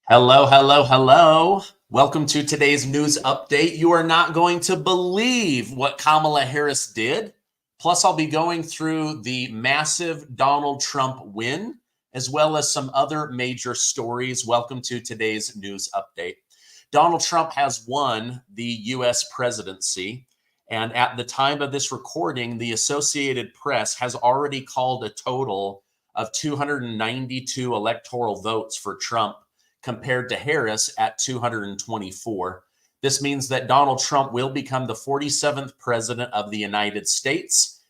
Hello, hello, hello. Welcome to today's news update. You are not going to believe what Kamala Harris did. Plus, I'll be going through the massive Donald Trump win, as well as some other major stories. Welcome to today's news update. Donald Trump has won the U.S. presidency. And at the time of this recording, the Associated Press has already called a total of 292 electoral votes for Trump, compared to Harris at 224. This means that Donald Trump will become the 47th president of the United States.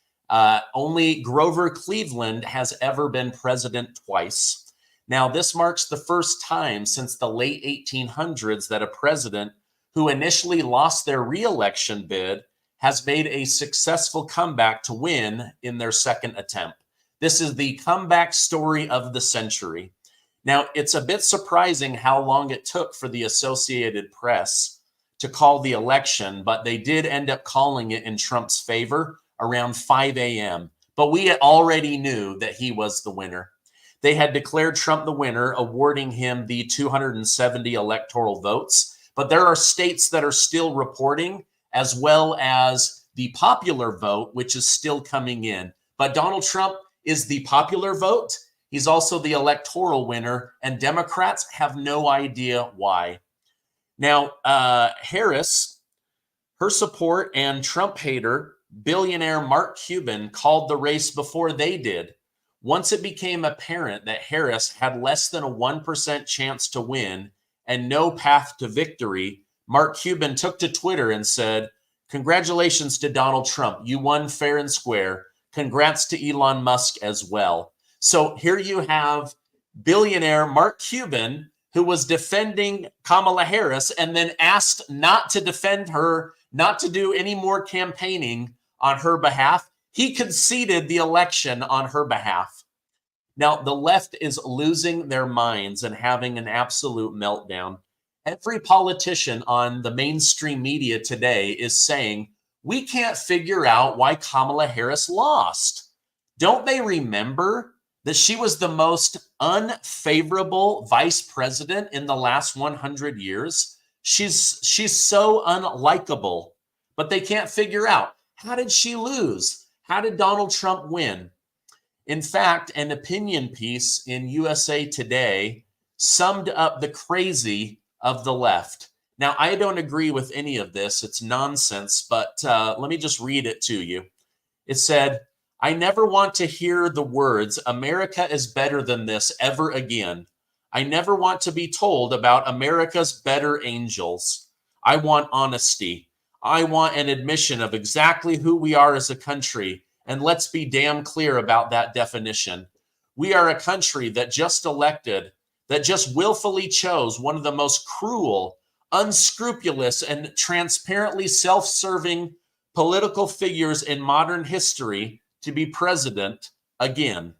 Only Grover Cleveland has ever been president twice. Now, this marks the first time since the late 1800s that a president who initially lost their re-election bid has made a successful comeback to win in their second attempt. This is the comeback story of the century. Now, it's a bit surprising how long it took for the Associated Press to call the election, but they did end up calling it in Trump's favor around 5 a.m. But we already knew that he was the winner. They had declared Trump the winner, awarding him the 270 electoral votes. But there are states that are still reporting, as well as the popular vote, which is still coming in. But Donald Trump is the popular vote. He's also the electoral winner, and Democrats have no idea why. Now, Harris, her support, and Trump hater, billionaire Mark Cuban called the race before they did. Once it became apparent that Harris had less than a 1% chance to win and no path to victory, Mark Cuban took to Twitter and said, "Congratulations to Donald Trump. You won fair and square. Congrats to Elon Musk as well." So here you have billionaire Mark Cuban, who was defending Kamala Harris and then asked not to defend her, not to do any more campaigning on her behalf. He conceded the election on her behalf. Now, the left is losing their minds and having an absolute meltdown. Every politician on the mainstream media today is saying, we can't figure out why Kamala Harris lost. Don't they remember that she was the most unfavorable vice president in the last 100 years? She's so unlikable, but they can't figure out, how did she lose? How did Donald Trump win? In fact, an opinion piece in USA Today summed up the crazy of the left. Now, I don't agree with any of this. It's nonsense, but let me just read it to you. It said, "I never want to hear the words, 'America is better than this,' ever again. I never want to be told about America's better angels. I want honesty. I want an admission of exactly who we are as a country, and let's be damn clear about that definition. We are a country that just elected, that just willfully chose one of the most cruel, unscrupulous, and transparently self-serving political figures in modern history to be president again.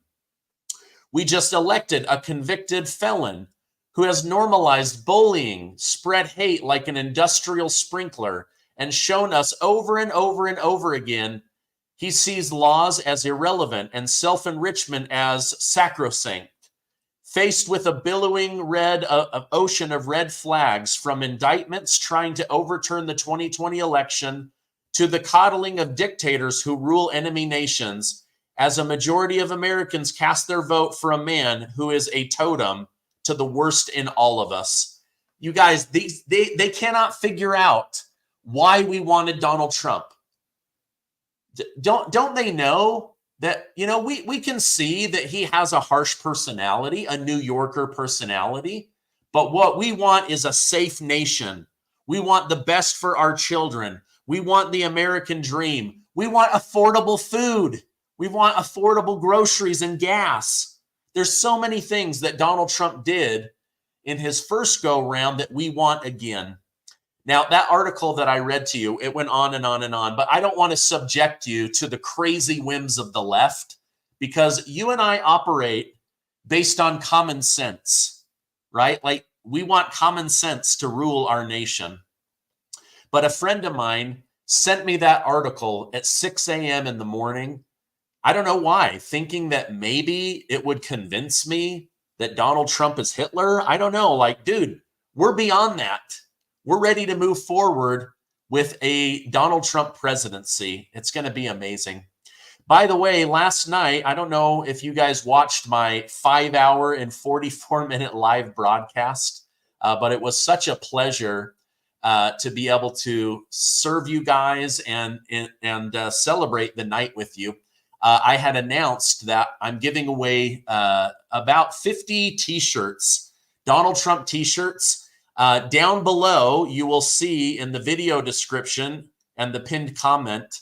We just elected a convicted felon who has normalized bullying, spread hate like an industrial sprinkler, and shown us over and over and over again he sees laws as irrelevant and self-enrichment as sacrosanct. Faced with a billowing ocean of red flags, from indictments trying to overturn the 2020 election to the coddling of dictators who rule enemy nations, as a majority of Americans cast their vote for a man who is a totem to the worst in all of us." You guys, they cannot figure out why we wanted Donald Trump. Don't they know that, we can see that he has a harsh personality, a New Yorker personality, but what we want is a safe nation. We want the best for our children. We want the American dream. We want affordable food. We want affordable groceries and gas. There's so many things that Donald Trump did in his first go round that we want again. Now, that article that I read to you, it went on and on and on, but I don't want to subject you to the crazy whims of the left, because you and I operate based on common sense, right? Like, we want common sense to rule our nation. But a friend of mine sent me that article at 6 a.m. in the morning. I don't know why, thinking that maybe it would convince me that Donald Trump is Hitler. I don't know. Like, dude, we're beyond that. We're ready to move forward with a Donald Trump presidency. It's going to be amazing. By the way, last night, I don't know if you guys watched my 5-hour and 44-minute live broadcast, but it was such a pleasure to be able to serve you guys and celebrate the night with you. I had announced that I'm giving away about 50 t-shirts, Donald Trump t-shirts. Down below, you will see in the video description and the pinned comment,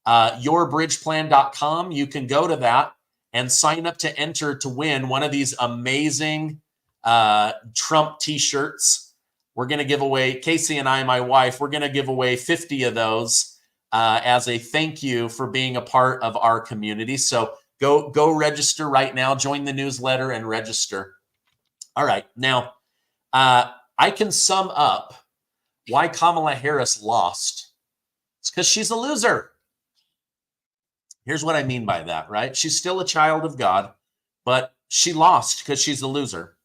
yourbridgeplan.com. You can go to that and sign up to enter to win one of these amazing Trump t-shirts. We're going to give away, Casey and I, my wife, we're going to give away 50 of those as a thank you for being a part of our community. So go register right now, join the newsletter and register. All right. Now, I can sum up why Kamala Harris lost. It's because she's a loser. Here's what I mean by that, right? She's still a child of God, but she lost because she's a loser.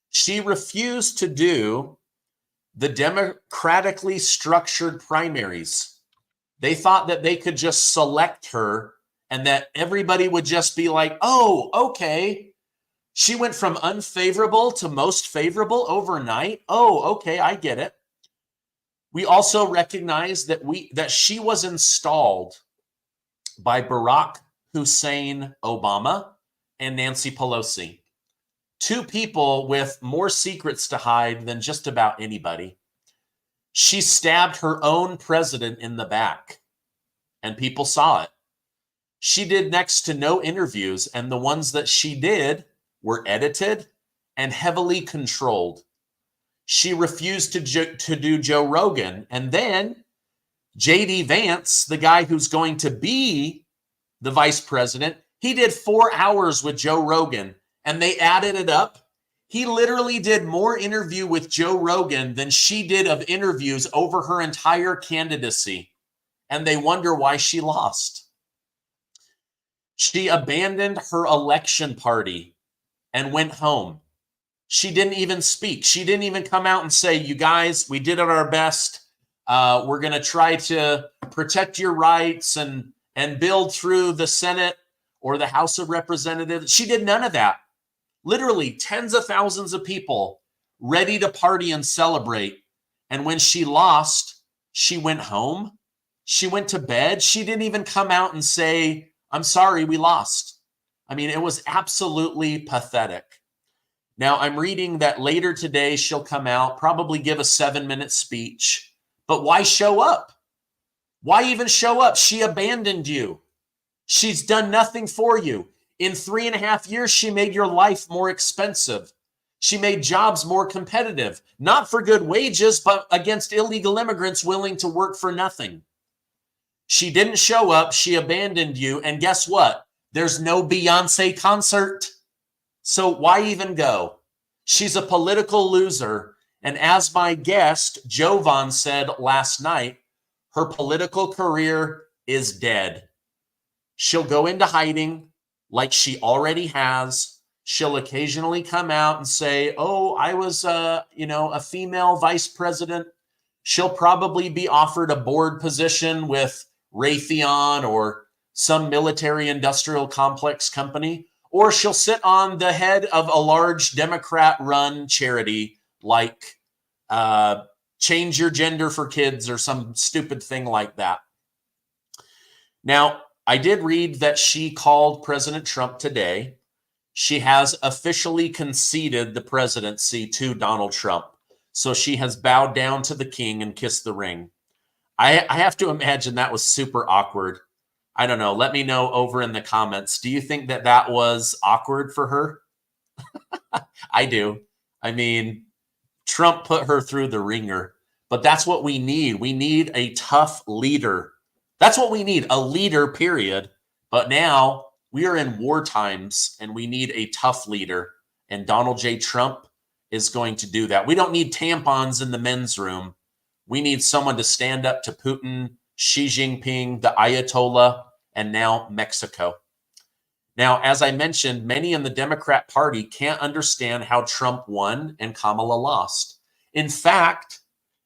She refused to do the democratically structured primaries. They thought that they could just select her and that everybody would just be like, oh, okay. She went from unfavorable to most favorable overnight. Oh, okay, I get it. We also recognize that she was installed by Barack Hussein Obama and Nancy Pelosi. Two people with more secrets to hide than just about anybody. She stabbed her own president in the back, and people saw it. She did next to no interviews, and the ones that she did were edited and heavily controlled. She refused to do Joe Rogan. And then JD Vance, the guy who's going to be the vice president, he did 4 hours with Joe Rogan and they added it up. He literally did more interview with Joe Rogan than she did of interviews over her entire candidacy. And they wonder why she lost. She abandoned her election party and went home. She didn't even speak. She didn't even come out and say, you guys, we did our best. We're going to try to protect your rights and build through the Senate or the House of Representatives. She did none of that. Literally tens of thousands of people ready to party and celebrate. And when she lost, she went home. She went to bed. She didn't even come out and say, I'm sorry, we lost. I mean, it was absolutely pathetic. Now, I'm reading that later today she'll come out, probably give a 7-minute speech. But why show up? Why even show up? She abandoned you. She's done nothing for you. In 3.5 years, she made your life more expensive. She made jobs more competitive, not for good wages, but against illegal immigrants willing to work for nothing. She didn't show up. She abandoned you. And guess what? There's no Beyonce concert. So why even go? She's a political loser. And as my guest, Jovan, said last night, her political career is dead. She'll go into hiding like she already has. She'll occasionally come out and say, oh, I was, a female vice president. She'll probably be offered a board position with Raytheon or some military industrial complex company, or she'll sit on the head of a large Democrat-run charity like Change Your Gender for Kids or some stupid thing like that. Now, I did read that she called President Trump today. She has officially conceded the presidency to Donald Trump. So she has bowed down to the king and kissed the ring. I have to imagine that was super awkward. I don't know. Let me know over in the comments. Do you think that that was awkward for her? I do. I mean, Trump put her through the ringer, but that's what we need. We need a tough leader. That's what we need, a leader, period. But now we are in war times and we need a tough leader. And Donald J. Trump is going to do that. We don't need tampons in the men's room. We need someone to stand up to Putin, Xi Jinping, the Ayatollah, and now Mexico. Now, as I mentioned, many in the Democrat Party can't understand how Trump won and Kamala lost. In fact,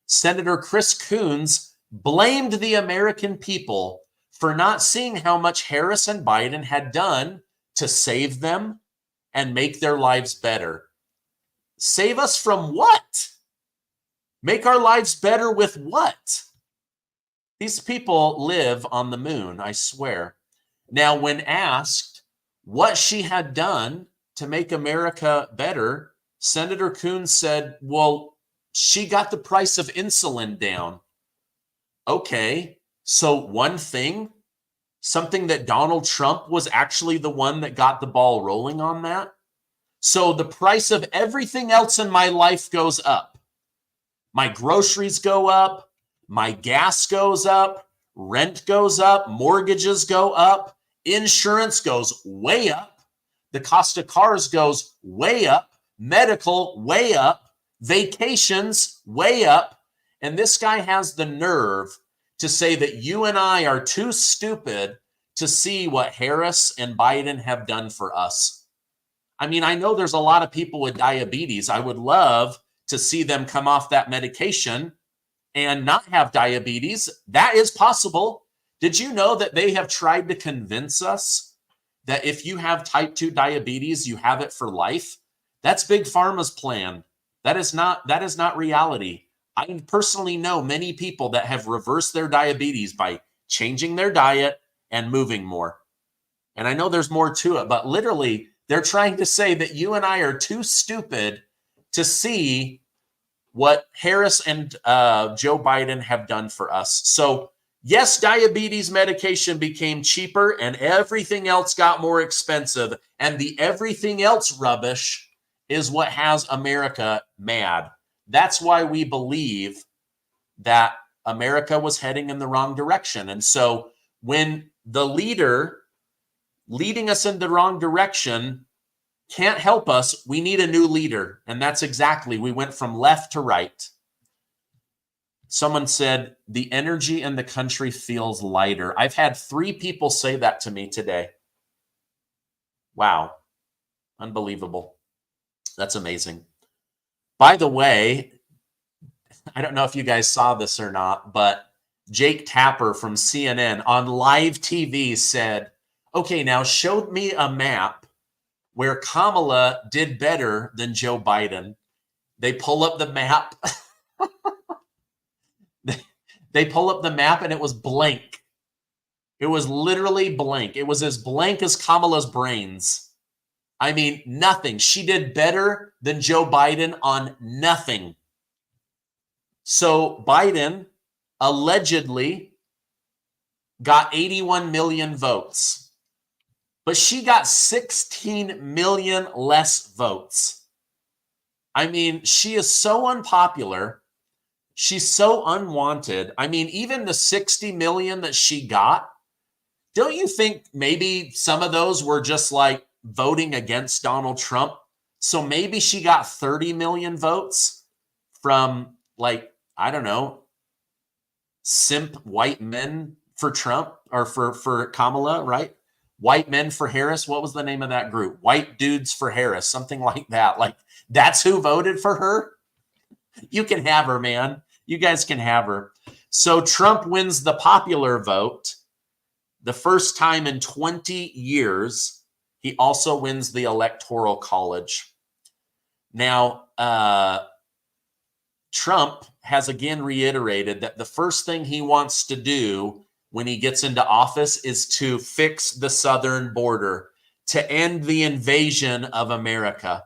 Senator Chris Coons blamed the American people for not seeing how much Harris and Biden had done to save them and make their lives better. Save us from what? Make our lives better with what? These people live on the moon, I swear. Now, when asked what she had done to make America better, Senator Coons said, well, she got the price of insulin down. Okay, so one thing, something that Donald Trump was actually the one that got the ball rolling on that. So the price of everything else in my life goes up. My groceries go up, my gas goes up, rent goes up, mortgages go up, insurance goes way up, the cost of cars goes way up, medical way up, vacations way up, and this guy has the nerve to say that you and I are too stupid to see what Harris and Biden have done for us. I mean, I know there's a lot of people with diabetes. I would love to see them come off that medication and not have diabetes. That is possible. Did you know that they have tried to convince us that if you have type 2 diabetes, you have it for life? That's Big Pharma's plan. That is not reality. I personally know many people that have reversed their diabetes by changing their diet and moving more. And I know there's more to it, but literally, they're trying to say that you and I are too stupid to see what Harris and Joe Biden have done for us. So, yes, diabetes medication became cheaper and everything else got more expensive. And the everything else rubbish is what has America mad. That's why we believe that America was heading in the wrong direction. And so when the leader leading us in the wrong direction can't help us, we need a new leader. And that's exactly, we went from left to right. Someone said, the energy in the country feels lighter. I've had 3 people say that to me today. Wow. Unbelievable. That's amazing. By the way, I don't know if you guys saw this or not, but Jake Tapper from CNN on live TV said, okay, now show me a map where Kamala did better than Joe Biden. They pull up the map. They pull up the map and it was blank. It was literally blank. It was as blank as Kamala's brains. I mean, nothing. She did better than Joe Biden on nothing. So Biden allegedly got 81 million votes, but she got 16 million less votes. I mean, she is so unpopular. She's so unwanted. I mean, even the 60 million that she got, don't you think maybe some of those were just like voting against Donald Trump? So maybe she got 30 million votes from, like, I don't know, simp white men for Trump or for Kamala, right? White men for Harris. What was the name of that group? White dudes for Harris, something like that. Like, that's who voted for her? You can have her, man. You guys can have her. So Trump wins the popular vote the first time in 20 years. He also wins the Electoral College. Now, Trump has again reiterated that the first thing he wants to do when he gets into office is to fix the southern border, to end the invasion of America.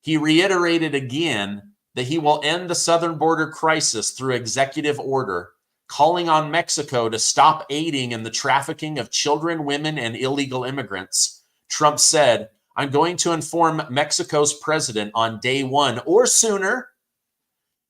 He reiterated again that he will end the southern border crisis through executive order, calling on Mexico to stop aiding in the trafficking of children, women, and illegal immigrants. Trump said, I'm going to inform Mexico's president on day 1 or sooner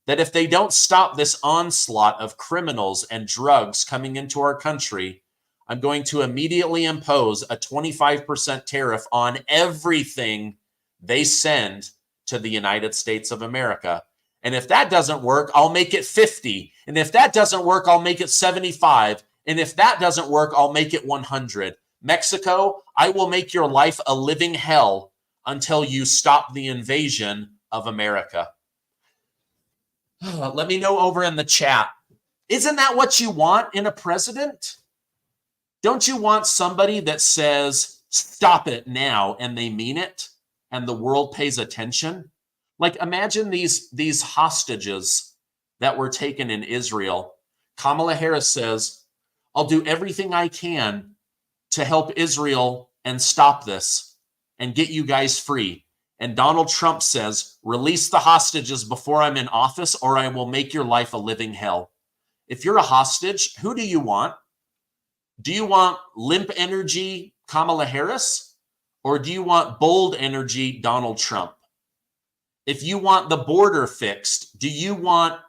that if they don't stop this onslaught of criminals and drugs coming into our country, I'm going to immediately impose a 25% tariff on everything they send to the United States of America. And if that doesn't work, I'll make it 50. And if that doesn't work, I'll make it 75. And if that doesn't work, I'll make it 100. Mexico, I will make your life a living hell until you stop the invasion of America. Let me know over in the chat. Isn't that what you want in a president? Don't you want somebody that says, stop it now, and they mean it, and the world pays attention? Like, imagine these hostages that were taken in Israel. Kamala Harris says, I'll do everything I can to help Israel and stop this and get you guys free. And Donald Trump says, release the hostages before I'm in office, or I will make your life a living hell. If you're a hostage, who do you want? Do you want limp energy Kamala Harris, or do you want bold energy Donald Trump? If you want the border fixed, do you want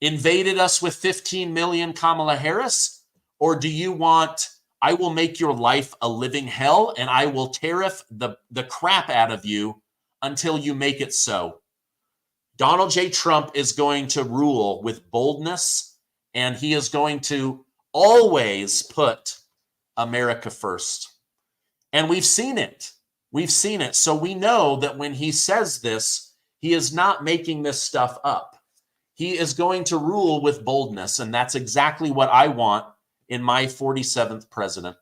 invaded us with 15 million Kamala Harris, or do you want I will make your life a living hell and I will tariff the crap out of you until you make it so? Donald J. Trump is going to rule with boldness, and he is going to always put America first. And we've seen it. We've seen it. So we know that when he says this, he is not making this stuff up. He is going to rule with boldness, and that's exactly what I want in my 47th president.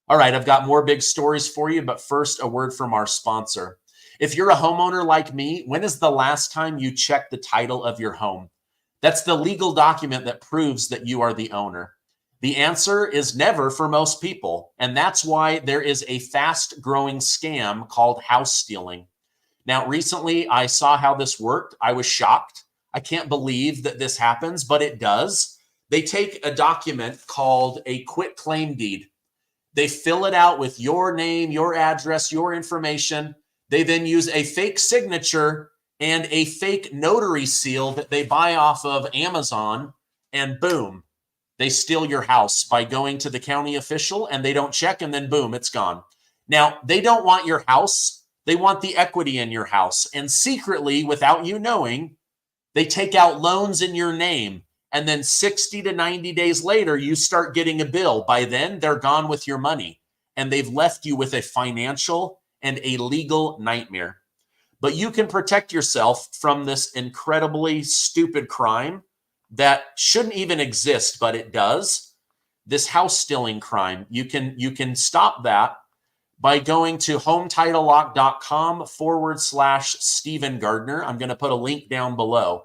All right, I've got more big stories for you, but first, a word from our sponsor. If you're a homeowner like me, when is the last time you checked the title of your home? That's the legal document that proves that you are the owner. The answer is never for most people, and that's why there is a fast-growing scam called house stealing. Now, recently, I saw how this worked. I was shocked. I can't believe that this happens, but it does. They take a document called a quitclaim deed. They fill it out with your name, your address, your information. They then use a fake signature and a fake notary seal that they buy off of Amazon, and boom, they steal your house by going to the county official, and they don't check, and then boom, it's gone. Now, they don't want your house. They want the equity in your house. And secretly, without you knowing, they take out loans in your name. And then 60 to 90 days later, you start getting a bill. By then, they're gone with your money, and they've left you with a financial and a legal nightmare. But you can protect yourself from this incredibly stupid crime that shouldn't even exist, but it does. This house stealing crime. You can stop that by going to HometitleLock.com/Stephen Gardner. I'm going to put a link down below.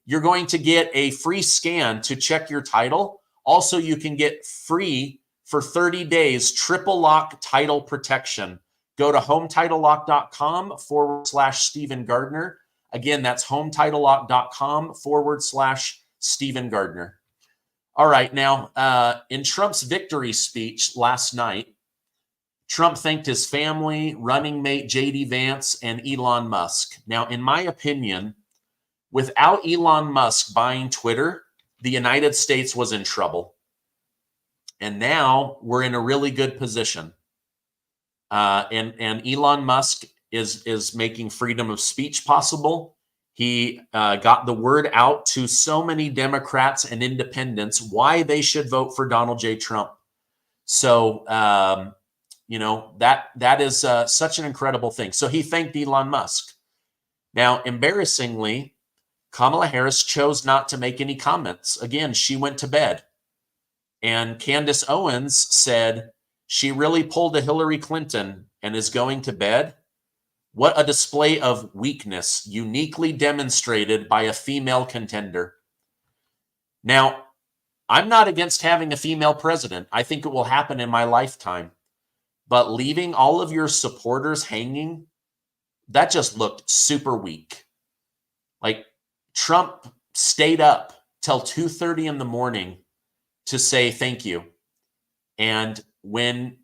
You're going to get a free scan to check your title. Also, you can get free for 30 days triple lock title protection. Go to HometitleLock.com/Stephen Gardner. Again, that's HometitleLock.com/Stephen Gardner. All right, now, in Trump's victory speech last night, Trump thanked his family, running mate J.D. Vance, and Elon Musk. Now, in my opinion, without Elon Musk buying Twitter, the United States was in trouble. And now we're in a really good position. And Elon Musk is making freedom of speech possible. He got the word out to so many Democrats and independents why they should vote for Donald J. Trump. So, that is such an incredible thing. So he thanked Elon Musk. Now, embarrassingly, Kamala Harris chose not to make any comments. Again, she went to bed. And Candace Owens said she really pulled a Hillary Clinton and is going to bed. What a display of weakness, uniquely demonstrated by a female contender. Now, I'm not against having a female president. I think it will happen in my lifetime. But leaving all of your supporters hanging, that just looked super weak. Like, Trump stayed up till 2:30 in the morning to say thank you. And when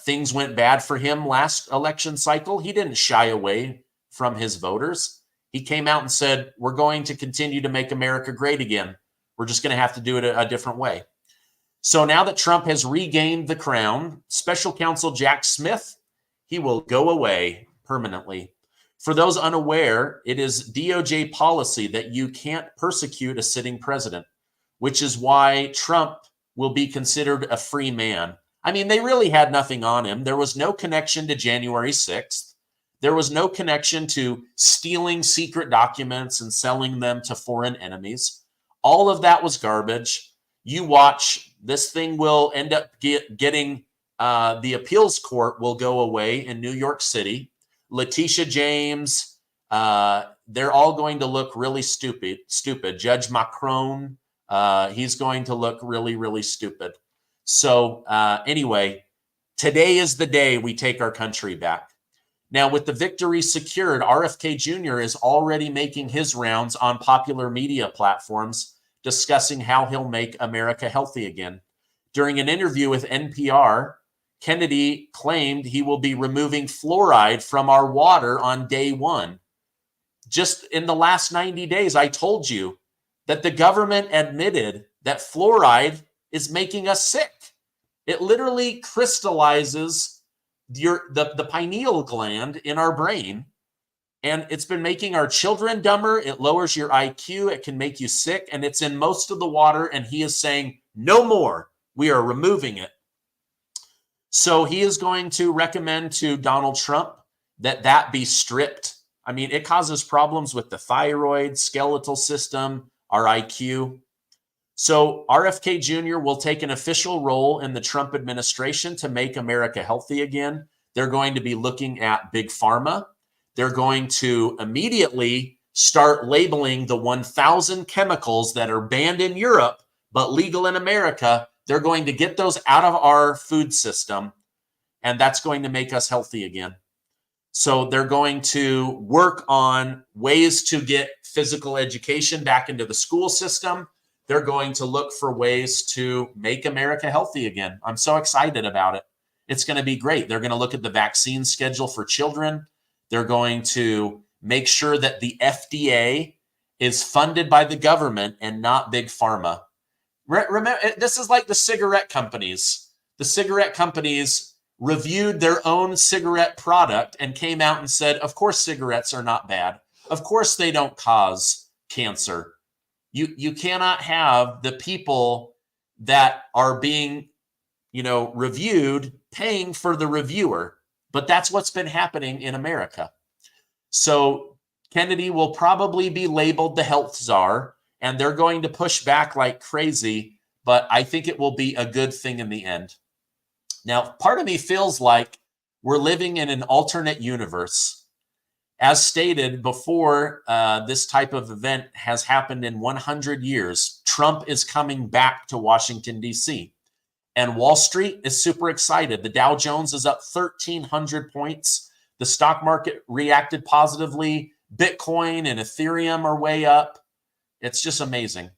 things went bad for him last election cycle, he didn't shy away from his voters. He came out and said, we're going to continue to make America great again. We're just going to have to do it a different way. So now that Trump has regained the crown, Special Counsel Jack Smith, he will go away permanently. For those unaware, it is DOJ policy that you can't persecute a sitting president, which is why Trump will be considered a free man. I mean, they really had nothing on him. There was no connection to January 6th. There was no connection to stealing secret documents and selling them to foreign enemies. All of that was garbage. You watch, this thing will end up getting, the appeals court will go away in New York City. Letitia James, they're all going to look really stupid. Judge Macron, he's going to look really, really stupid. So anyway, today is the day we take our country back. Now, with the victory secured, RFK Jr. is already making his rounds on popular media platforms, discussing how he'll make America healthy again. During an interview with NPR, Kennedy claimed he will be removing fluoride from our water on day one. Just in the last 90 days, I told you that the government admitted that fluoride is making us sick. It literally crystallizes the pineal gland in our brain, and it's been making our children dumber. It lowers your IQ. It can make you sick, and it's in most of the water, and he is saying, no more. We are removing it. So he is going to recommend to Donald Trump that be stripped. I mean, it causes problems with the thyroid, skeletal system, our IQ. So RFK Jr. will take an official role in the Trump administration to make America healthy again. They're going to be looking at big pharma. They're going to immediately start labeling the 1,000 chemicals that are banned in Europe but legal in America. They're going to get those out of our food system, and that's going to make us healthy again. So they're going to work on ways to get physical education back into the school system. They're going to look for ways to make America healthy again. I'm so excited about it. It's going to be great. They're going to look at the vaccine schedule for children. They're going to make sure that the FDA is funded by the government and not big pharma. Remember, this is like the cigarette companies. The cigarette companies reviewed their own cigarette product and came out and said, of course, cigarettes are not bad. Of course, they don't cause cancer. You cannot have the people that are being, reviewed paying for the reviewer. But that's what's been happening in America. So Kennedy will probably be labeled the health czar, and they're going to push back like crazy. But I think it will be a good thing in the end. Now, part of me feels like we're living in an alternate universe. As stated before, this type of event has happened in 100 years. Trump is coming back to Washington, D.C. And Wall Street is super excited. The Dow Jones is up 1,300 points. The stock market reacted positively. Bitcoin and Ethereum are way up. It's just amazing.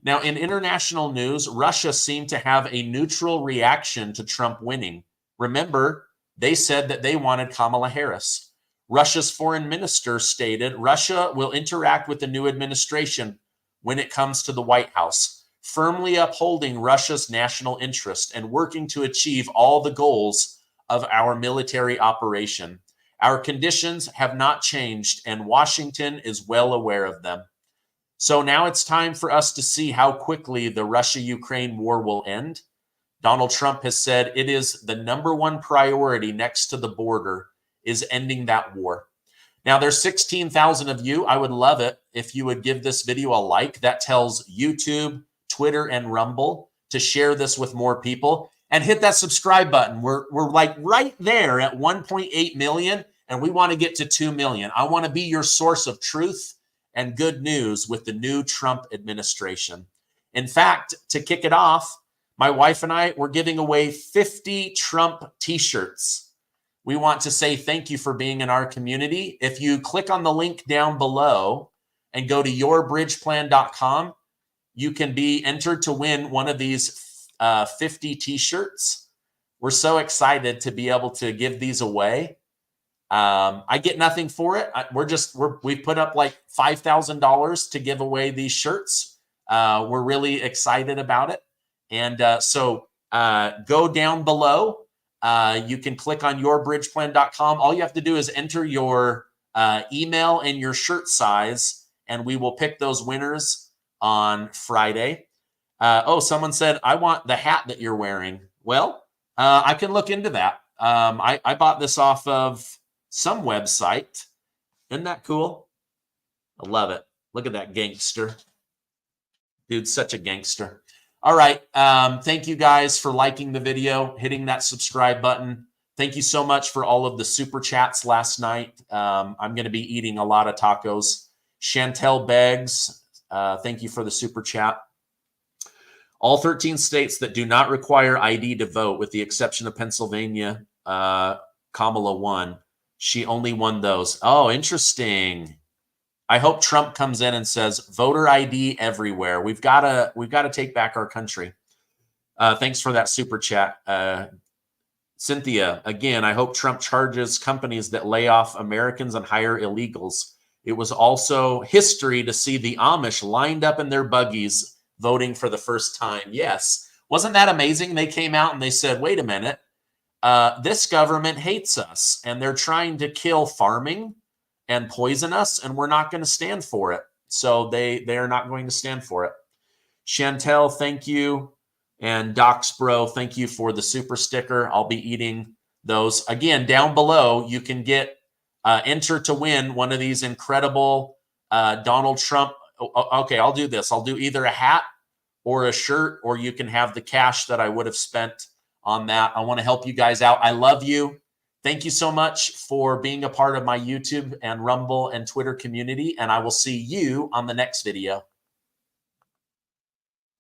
Now, in international news, Russia seemed to have a neutral reaction to Trump winning. Remember, they said that they wanted Kamala Harris. Russia's foreign minister stated Russia will interact with the new administration when it comes to the White House, firmly upholding Russia's national interest and working to achieve all the goals of our military operation. Our conditions have not changed, and Washington is well aware of them. So now it's time for us to see how quickly the Russia-Ukraine war will end. Donald Trump has said it is the #1 priority next to the border is ending that war. Now, there's 16,000 of you. I would love it if you would give this video a like. That tells YouTube, Twitter, and Rumble to share this with more people. And hit that subscribe button. We're like right there at 1.8 million, and we want to get to 2 million. I want to be your source of truth and good news with the new Trump administration. In fact, to kick it off, my wife and I were giving away 50 Trump t-shirts. We want to say thank you for being in our community. If you click on the link down below and go to yourbridgeplan.com, you can be entered to win one of these 50 t-shirts. We're so excited to be able to give these away. I get nothing for it. We put up like $5,000 to give away these shirts. We're really excited about it. And so go down below. You can click on yourbridgeplan.com. All you have to do is enter your email and your shirt size, and we will pick those winners on Friday. Someone said, I want the hat that you're wearing. Well, I can look into that. I bought this off of some website. Isn't that cool? I love it. Look at that gangster. Dude's such a gangster. All right. Thank you guys for liking the video, hitting that subscribe button. Thank you so much for all of the super chats last night. I'm going to be eating a lot of tacos. Chantel Beggs, thank you for the super chat. All 13 states that do not require ID to vote, with the exception of Pennsylvania, Kamala won. She only won those. Oh, interesting. I hope Trump comes in and says voter ID everywhere. We've got to take back our country. Thanks for that super chat. Cynthia, again, I hope Trump charges companies that lay off Americans and hire illegals. It was also history to see the Amish lined up in their buggies voting for the first time. Yes. Wasn't that amazing? They came out and they said, wait a minute, this government hates us and they're trying to kill farming and poison us, and we're not going to stand for it. So they are not going to stand for it. Chantel, thank you. And Docsbro, thank you for the super sticker. I'll be eating those. Again, down below, you can get enter to win one of these incredible Donald Trump. Okay, I'll do this. I'll do either a hat or a shirt, or you can have the cash that I would have spent on that. I want to help you guys out. I love you. Thank you so much for being a part of my YouTube and Rumble and Twitter community, and I will see you on the next video.